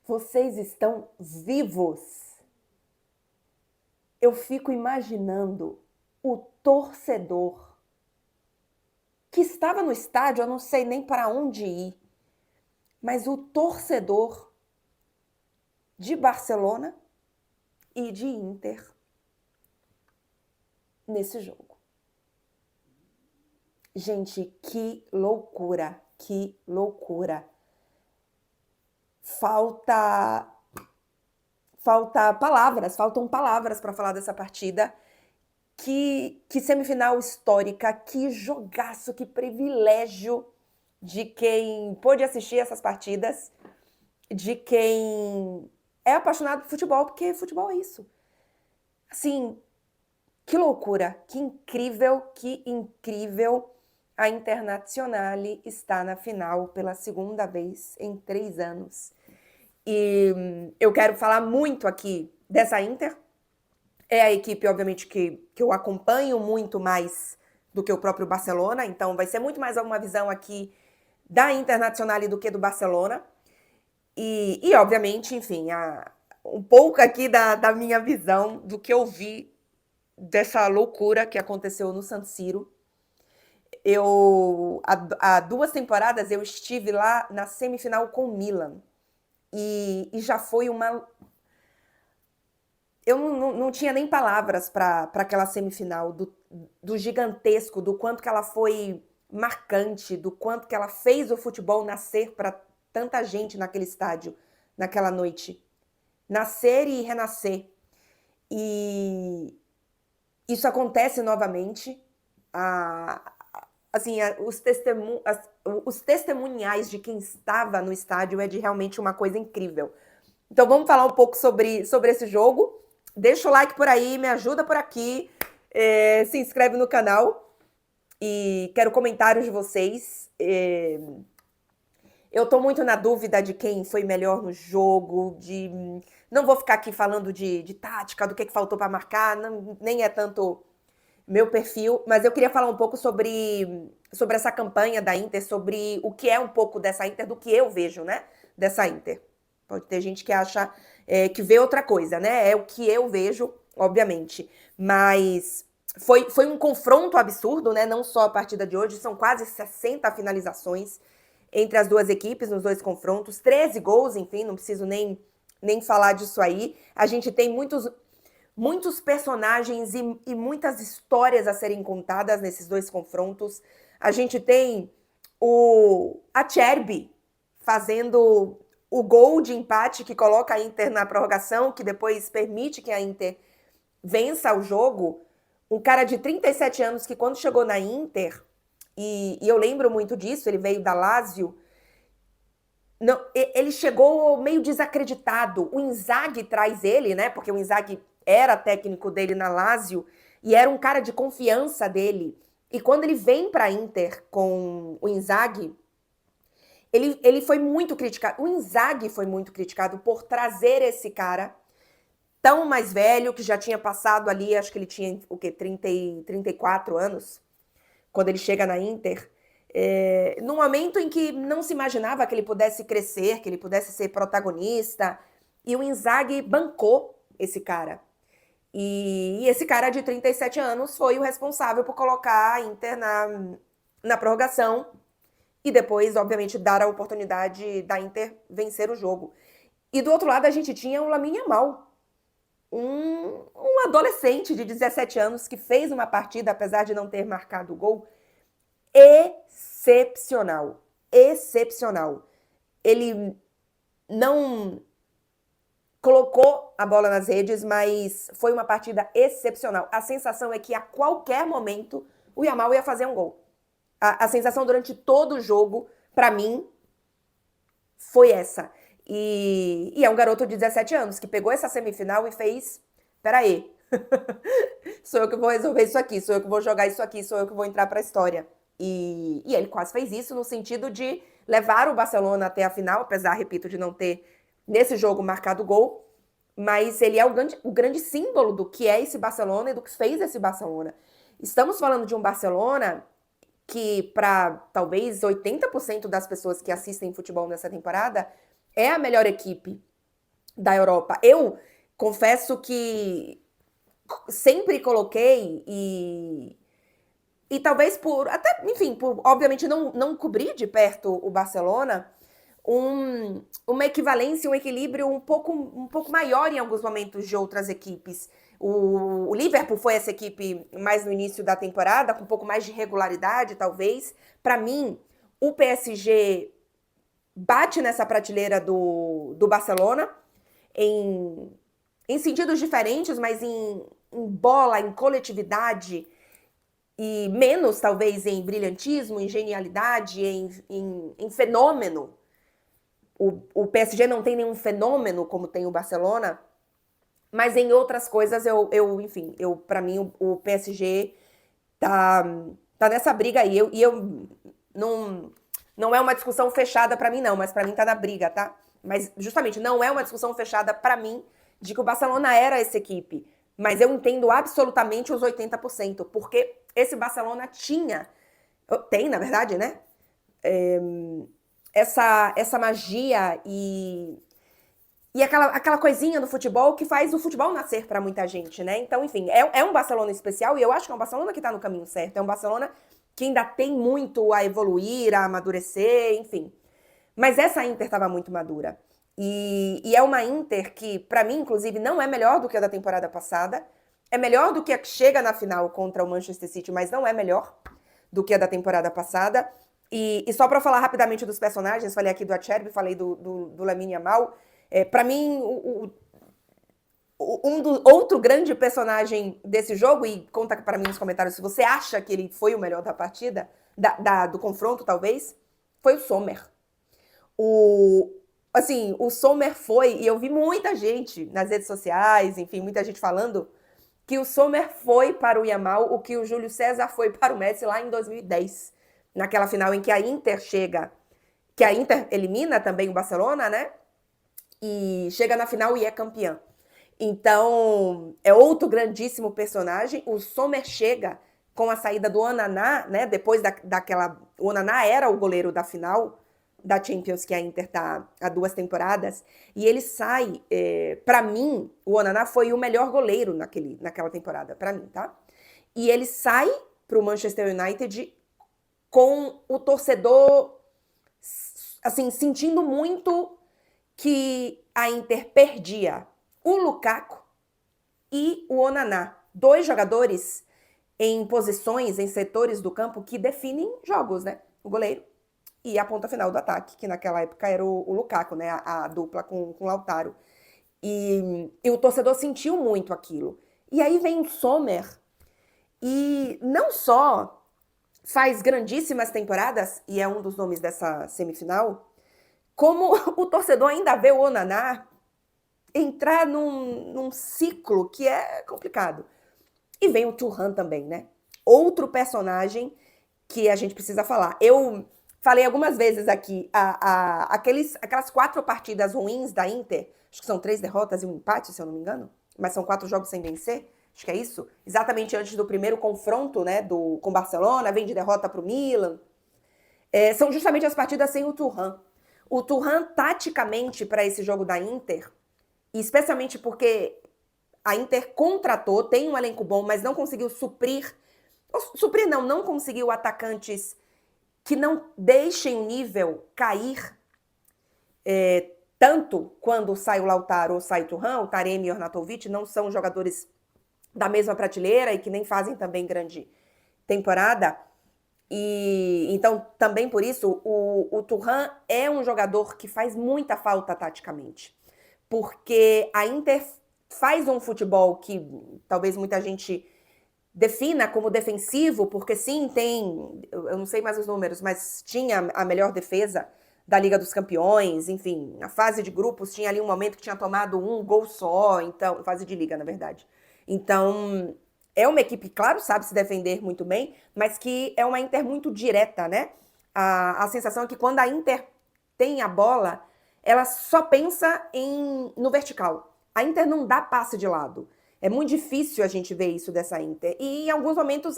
Vocês estão vivos. Eu fico imaginando o torcedor que estava no estádio, eu não sei nem para onde ir, mas o torcedor de Barcelona e de Inter nesse jogo. Gente, que loucura, que loucura. Faltam palavras para falar dessa partida. Que semifinal histórica, que jogaço, que privilégio de quem pôde assistir essas partidas, de quem é apaixonado por futebol, porque futebol é isso. Assim, que loucura, que incrível a Internazionale está na final pela segunda vez em 3 anos. E eu quero falar muito aqui dessa Inter. É a equipe, obviamente, que eu acompanho muito mais do que o próprio Barcelona, então vai ser muito mais uma visão aqui da Internazionale do que do Barcelona. E obviamente, enfim, um pouco aqui da minha visão do que eu vi dessa loucura que aconteceu no San Siro. Há 2 temporadas, eu estive lá na semifinal com o Milan. E já foi uma... Eu não tinha nem palavras para aquela semifinal, do gigantesco, do quanto que ela foi marcante, do quanto que ela fez o futebol nascer para tanta gente naquele estádio, naquela noite. Nascer e renascer. E isso acontece novamente. Os testemunhais de quem estava no estádio é de realmente uma coisa incrível. Então vamos falar um pouco sobre esse jogo. Deixa o like por aí, me ajuda por aqui, se inscreve no canal e quero comentários de vocês. Eu tô muito na dúvida de quem foi melhor no jogo, não vou ficar aqui falando de tática, do que faltou para marcar, nem é tanto meu perfil, mas eu queria falar um pouco sobre essa campanha da Inter, sobre o que é um pouco dessa Inter, do que eu vejo, né, dessa Inter. Pode ter gente que acha que vê outra coisa, né? É o que eu vejo, obviamente. Mas foi um confronto absurdo, né? Não só a partida de hoje, são quase 60 finalizações entre as duas equipes nos 2 confrontos, 13 gols, enfim, não preciso nem falar disso aí. A gente tem muitos personagens e muitas histórias a serem contadas nesses 2 confrontos. A gente tem a Acerbi fazendo o gol de empate que coloca a Inter na prorrogação, que depois permite que a Inter vença o jogo. Um cara de 37 anos que quando chegou na Inter, e eu lembro muito disso, ele veio da Lazio, ele chegou meio desacreditado. O Inzaghi traz ele, né? Porque o Inzaghi era técnico dele na Lazio e era um cara de confiança dele. E quando ele vem para a Inter com o Inzaghi, ele foi muito criticado. O Inzaghi foi muito criticado por trazer esse cara tão mais velho, que já tinha passado ali, acho que ele tinha, 34 anos, quando ele chega na Inter, num momento em que não se imaginava que ele pudesse crescer, que ele pudesse ser protagonista, e o Inzaghi bancou esse cara. E esse cara de 37 anos foi o responsável por colocar a Inter na prorrogação, e depois, obviamente, dar a oportunidade da Inter vencer o jogo. E do outro lado, a gente tinha o Lamine Yamal, um adolescente de 17 anos que fez uma partida, apesar de não ter marcado o gol, excepcional. Excepcional. Ele não colocou a bola nas redes, mas foi uma partida excepcional. A sensação é que a qualquer momento o Yamal ia fazer um gol. A sensação durante todo o jogo, para mim, foi essa. E é um garoto de 17 anos que pegou essa semifinal e fez... Peraí, sou eu que vou resolver isso aqui, sou eu que vou jogar isso aqui, sou eu que vou entrar para a história. E ele quase fez isso no sentido de levar o Barcelona até a final, apesar, repito, de não ter, nesse jogo, marcado gol. Mas ele é o grande símbolo do que é esse Barcelona e do que fez esse Barcelona. Estamos falando de um Barcelona que para talvez 80% das pessoas que assistem futebol nessa temporada é a melhor equipe da Europa. Eu confesso que sempre coloquei e talvez por até, enfim, por obviamente não cobrir de perto o Barcelona, uma equivalência, um equilíbrio um pouco maior em alguns momentos de outras equipes. O Liverpool foi essa equipe mais no início da temporada, com um pouco mais de regularidade, talvez. Para mim, o PSG bate nessa prateleira do Barcelona em sentidos diferentes, mas em bola, em coletividade, e menos, talvez, em brilhantismo, em genialidade, em fenômeno. O PSG não tem nenhum fenômeno como tem o Barcelona, mas em outras coisas, enfim, para mim, o PSG tá nessa briga aí. Não é uma discussão fechada para mim, não, mas para mim tá na briga, tá? Mas, justamente, não é uma discussão fechada para mim de que o Barcelona era essa equipe. Mas eu entendo absolutamente os 80%, porque esse Barcelona tem, na verdade, né? Essa magia e aquela coisinha no futebol que faz o futebol nascer para muita gente, né? Então, enfim, é um Barcelona especial e eu acho que é um Barcelona que tá no caminho certo. É um Barcelona que ainda tem muito a evoluir, a amadurecer, enfim. Mas essa Inter estava muito madura. E é uma Inter que, para mim, inclusive, não é melhor do que a da temporada passada. É melhor do que a que chega na final contra o Manchester City, mas não é melhor do que a da temporada passada. E só para falar rapidamente dos personagens, falei aqui do Acerbi, falei do Lamine Yamal. Para mim, outro grande personagem desse jogo, e conta para mim nos comentários se você acha que ele foi o melhor da partida, do confronto talvez, foi o Sommer. O Sommer foi, e eu vi muita gente nas redes sociais, enfim, muita gente falando que o Sommer foi para o Yamal o que o Júlio César foi para o Messi lá em 2010, naquela final em que a Inter que a Inter elimina também o Barcelona, né? E chega na final e é campeã. Então, é outro grandíssimo personagem. O Sommer chega com a saída do Onaná, né? Depois daquela... O Onaná era o goleiro da final da Champions, que a Inter tá há 2 temporadas, e ele sai, para mim, o Onaná foi o melhor goleiro naquela temporada, para mim, tá? E ele sai pro Manchester United com o torcedor, assim, sentindo muito que a Inter perdia o Lukaku e o Onaná, 2 jogadores em posições, em setores do campo que definem jogos, né? O goleiro e a ponta final do ataque, que naquela época era o Lukaku, né? A dupla com o Lautaro. E o torcedor sentiu muito aquilo. E aí vem o Sommer e não só faz grandíssimas temporadas, e é um dos nomes dessa semifinal, como o torcedor ainda vê o Onaná entrar num ciclo que é complicado. E vem o Thuram também, né? Outro personagem que a gente precisa falar. Eu falei algumas vezes aqui, aquelas 4 partidas ruins da Inter, acho que são 3 derrotas e um empate, se eu não me engano, mas são 4 jogos sem vencer, acho que é isso, exatamente antes do primeiro confronto, né, com Barcelona, vem de derrota para o Milan. São justamente as partidas sem o Thuram. O Thuram, taticamente, para esse jogo da Inter, especialmente porque a Inter contratou, tem um elenco bom, mas não conseguiu suprir não conseguiu atacantes que não deixem o nível cair tanto quando sai o Lautaro ou sai o Thuram. O Taremi e o Arnautovic não são jogadores da mesma prateleira e que nem fazem também grande temporada. E então, também por isso, o Thuram é um jogador que faz muita falta taticamente. Porque a Inter faz um futebol que talvez muita gente defina como defensivo, porque sim, eu não sei mais os números, mas tinha a melhor defesa da Liga dos Campeões, enfim, na fase de grupos tinha ali um momento que tinha tomado 1 gol só, então, fase de Liga, na verdade. Então, é uma equipe, claro, sabe se defender muito bem, mas que é uma Inter muito direta, né? A sensação é que quando a Inter tem a bola, ela só pensa no vertical. A Inter não dá passe de lado. É muito difícil a gente ver isso dessa Inter. E em alguns momentos,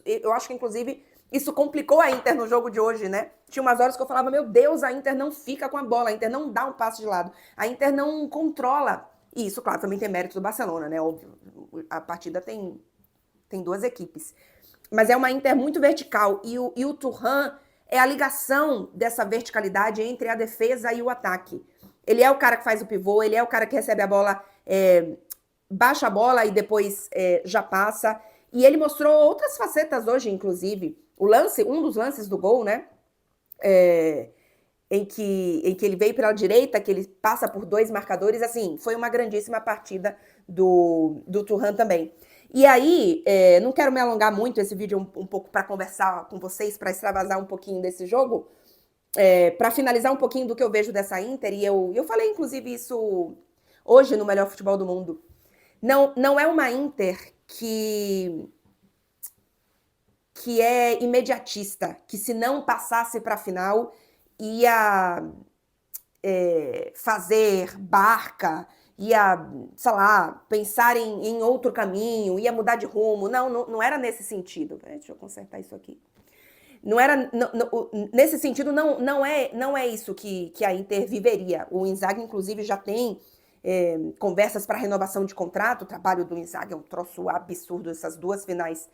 eu acho que inclusive Isso complicou a Inter no jogo de hoje, né? Tinha umas horas que eu falava, meu Deus, a Inter não fica com a bola, a Inter não dá um passo de lado, a Inter não controla. E isso, claro, também tem mérito do Barcelona, né? Óbvio, a partida tem duas equipes. Mas é uma Inter muito vertical. E o Thuram é a ligação dessa verticalidade entre a defesa e o ataque. Ele é o cara que faz o pivô, ele é o cara que recebe a bola, baixa a bola e depois já passa. E ele mostrou outras facetas hoje, inclusive. Um dos lances do gol, né? Em que ele veio pela direita, que ele passa por 2 marcadores, assim, foi uma grandíssima partida do Thuram também. E aí, não quero me alongar muito esse vídeo um pouco para conversar com vocês, para extravasar um pouquinho desse jogo, para finalizar um pouquinho do que eu vejo dessa Inter, e eu falei inclusive isso hoje no Melhor Futebol do Mundo. Não é uma Inter que é imediatista, que se não passasse para a final ia fazer barca, ia, sei lá, pensar em outro caminho, ia mudar de rumo. Não era nesse sentido. Deixa eu consertar isso aqui. Não era nesse sentido, não é isso que a Inter viveria. O Inzaghi, inclusive, já tem conversas para renovação de contrato. O trabalho do Inzaghi é um troço absurdo, essas 2 finais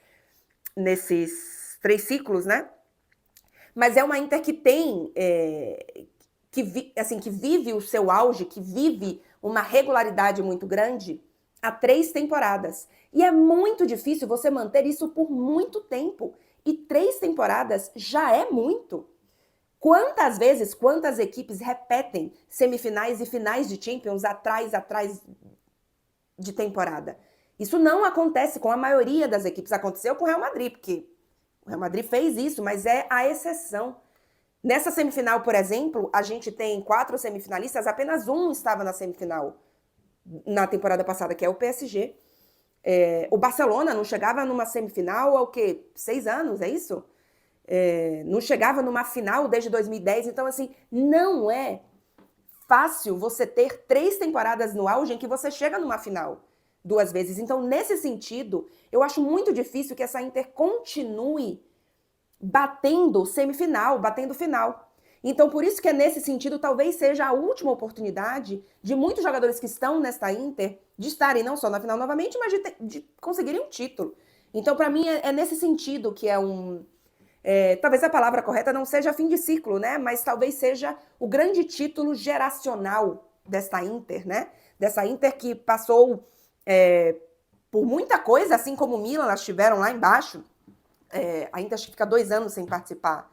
nesses 3 ciclos, né? Mas é uma Inter que tem, que vive o seu auge, que vive uma regularidade muito grande há 3 temporadas. E é muito difícil você manter isso por muito tempo. E 3 temporadas já é muito. Quantas equipes repetem semifinais e finais de Champions atrás de temporada? Isso não acontece com a maioria das equipes. Aconteceu com o Real Madrid, porque o Real Madrid fez isso, mas é a exceção. Nessa semifinal, por exemplo, a gente tem 4 semifinalistas, apenas um estava na semifinal na temporada passada, que é o PSG. O Barcelona não chegava numa semifinal há o quê? 6 anos, é isso? Não chegava numa final desde 2010. Então, assim, não é fácil você ter 3 temporadas no auge em que você chega numa final 2 vezes. Então, nesse sentido, eu acho muito difícil que essa Inter continue batendo semifinal, batendo final. Então, por isso que nesse sentido, talvez seja a última oportunidade de muitos jogadores que estão nesta Inter de estarem não só na final novamente, mas de conseguirem um título. Então, para mim, é nesse sentido que talvez a palavra correta não seja fim de ciclo, né? Mas talvez seja o grande título geracional desta Inter, né? Dessa Inter que passou por muita coisa, assim como o Milan, elas estiveram lá embaixo. A Inter acho que fica 2 anos sem participar.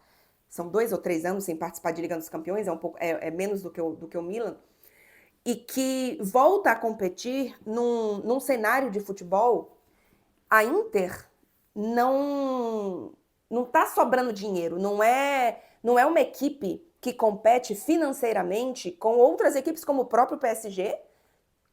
São 2 ou 3 anos sem participar de Liga dos Campeões, é menos do que o Milan. E que volta a competir num cenário de futebol. A Inter não está sobrando dinheiro, não é uma equipe que compete financeiramente com outras equipes como o próprio PSG,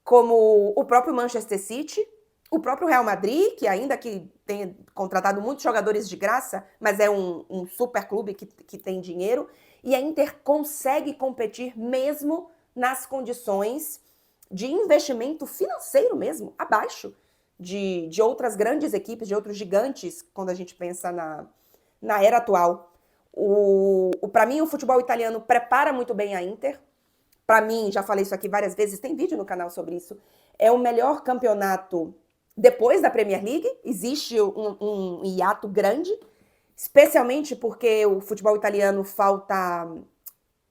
como o próprio Manchester City, o próprio Real Madrid, que ainda que tenha contratado muitos jogadores de graça, mas é um super clube que tem dinheiro, e a Inter consegue competir mesmo nas condições de investimento financeiro mesmo, abaixo de outras grandes equipes, de outros gigantes, quando a gente pensa na era atual. Para mim, o futebol italiano prepara muito bem a Inter. Para mim, já falei isso aqui várias vezes, tem vídeo no canal sobre isso, é o melhor campeonato depois da Premier League. Existe um hiato grande, especialmente porque o futebol italiano falta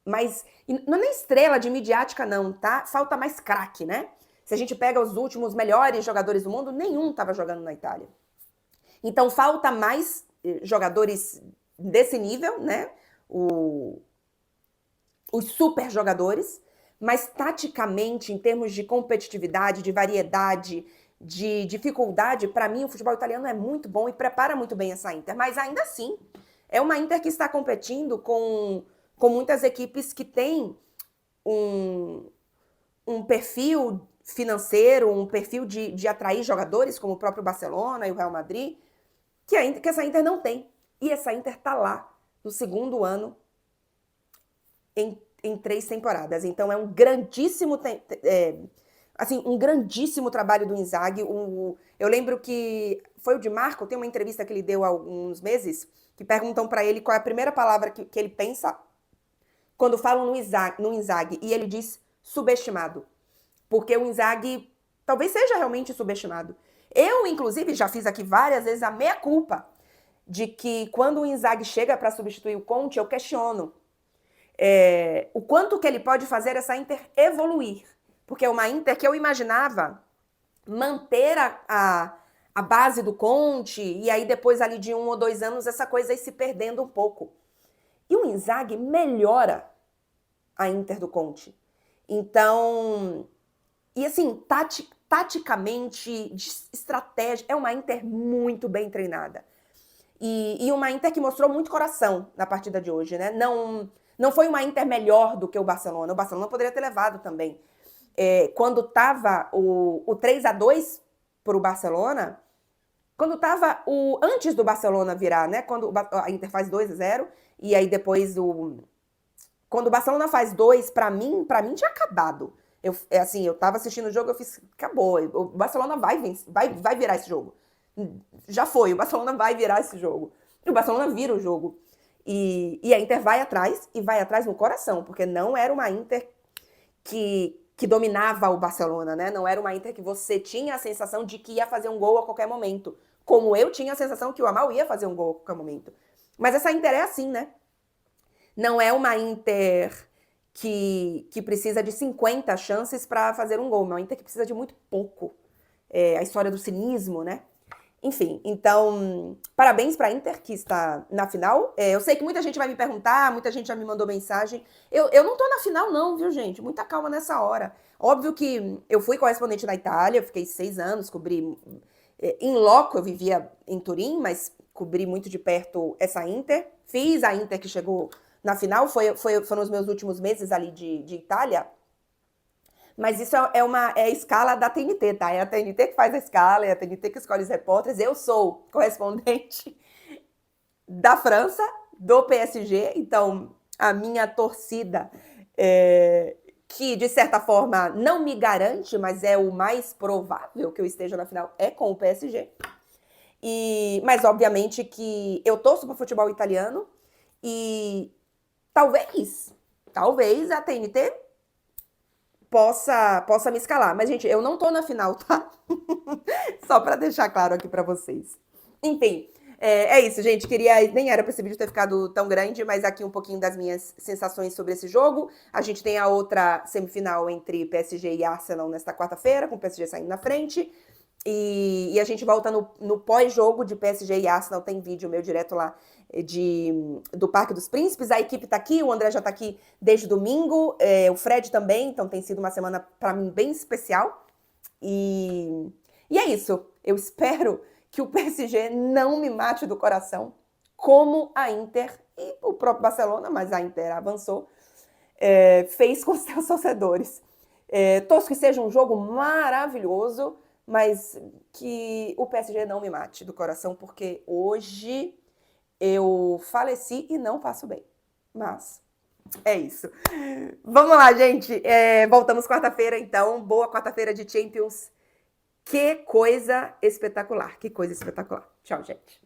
mais... Não é nem estrela de midiática, não, tá? Falta mais craque, né? Se a gente pega os últimos melhores jogadores do mundo, nenhum estava jogando na Itália. Então, falta mais jogadores desse nível, né? Os super jogadores, mas taticamente, em termos de competitividade, de variedade, de dificuldade, para mim o futebol italiano é muito bom e prepara muito bem essa Inter. Mas ainda assim, é uma Inter que está competindo com muitas equipes que têm um perfil financeiro, um perfil de atrair jogadores, como o próprio Barcelona e o Real Madrid, que essa Inter não tem. E essa Inter está lá, no segundo ano, em 3 temporadas. Então é um grandíssimo um grandíssimo trabalho do Inzaghi. Eu lembro que foi o Di Marco, tem uma entrevista que ele deu há alguns meses, que perguntam para ele qual é a primeira palavra que ele pensa quando falam no Inzaghi, e ele diz subestimado, porque o Inzaghi talvez seja realmente subestimado. Eu, inclusive, já fiz aqui várias vezes a meia-culpa de que quando o Inzaghi chega para substituir o Conte, eu questiono o quanto que ele pode fazer essa Inter evoluir. Porque é uma Inter que eu imaginava manter a base do Conte, e aí depois ali de 1 ou 2 anos essa coisa aí se perdendo um pouco. E o Inzaghi melhora a Inter do Conte. Então, e assim, taticamente, de estratégia, é uma Inter muito bem treinada. E uma Inter que mostrou muito coração na partida de hoje, né? Não foi uma Inter melhor do que o Barcelona poderia ter levado também. Quando tava o 3-2 pro Barcelona, quando tava antes do Barcelona virar, né? Quando a Inter faz 2-0, e aí depois quando o Barcelona faz 2, pra mim tinha acabado. Eu tava assistindo o jogo, eu fiz, acabou, o Barcelona vai virar esse jogo. Já foi, o Barcelona vai virar esse jogo. E o Barcelona vira o jogo. E a Inter vai atrás, e vai atrás no coração, porque não era uma Inter que dominava o Barcelona, né? Não era uma Inter que você tinha a sensação de que ia fazer um gol a qualquer momento. Como eu tinha a sensação que o Yamal ia fazer um gol a qualquer momento. Mas essa Inter é assim, né? Não é uma Inter que precisa de 50 chances para fazer um gol. É uma Inter que precisa de muito pouco. A história do cinismo, né? Enfim, então, parabéns para a Inter, que está na final. Eu sei que muita gente vai me perguntar, muita gente já me mandou mensagem. Eu não tô na final não, viu, gente? Muita calma nessa hora. Óbvio que eu fui correspondente na Itália, fiquei 6 anos, cobri... Em loco, eu vivia em Turim, mas cobri muito de perto essa Inter. Fiz a Inter que chegou na final, foram os meus últimos meses ali de Itália. Mas isso é a escala da TNT, tá? É a TNT que faz a escala, é a TNT que escolhe os repórteres. Eu sou correspondente da França, do PSG, então a minha torcida, que de certa forma não me garante, mas é o mais provável que eu esteja na final, é com o PSG. Mas obviamente que eu torço para o futebol italiano e talvez a TNT possa me escalar. Mas, gente, eu não tô na final, tá? Só pra deixar claro aqui pra vocês. Enfim, é isso, gente. Nem era pra esse vídeo ter ficado tão grande, mas aqui um pouquinho das minhas sensações sobre esse jogo. A gente tem a outra semifinal entre PSG e Arsenal nesta quarta-feira, com o PSG saindo na frente. E a gente volta no pós-jogo de PSG e Arsenal, tem vídeo meu direto lá do Parque dos Príncipes. A equipe tá aqui, o André já tá aqui desde domingo, o Fred também, então tem sido uma semana para mim bem especial. E é isso, eu espero que o PSG não me mate do coração, como a Inter e o próprio Barcelona, mas a Inter avançou, fez com seus torcedores. Torço que seja um jogo maravilhoso, mas que o PSG não me mate do coração, porque hoje eu faleci e não passo bem. Mas é isso. Vamos lá, gente. Voltamos quarta-feira, então. Boa quarta-feira de Champions. Que coisa espetacular. Que coisa espetacular. Tchau, gente.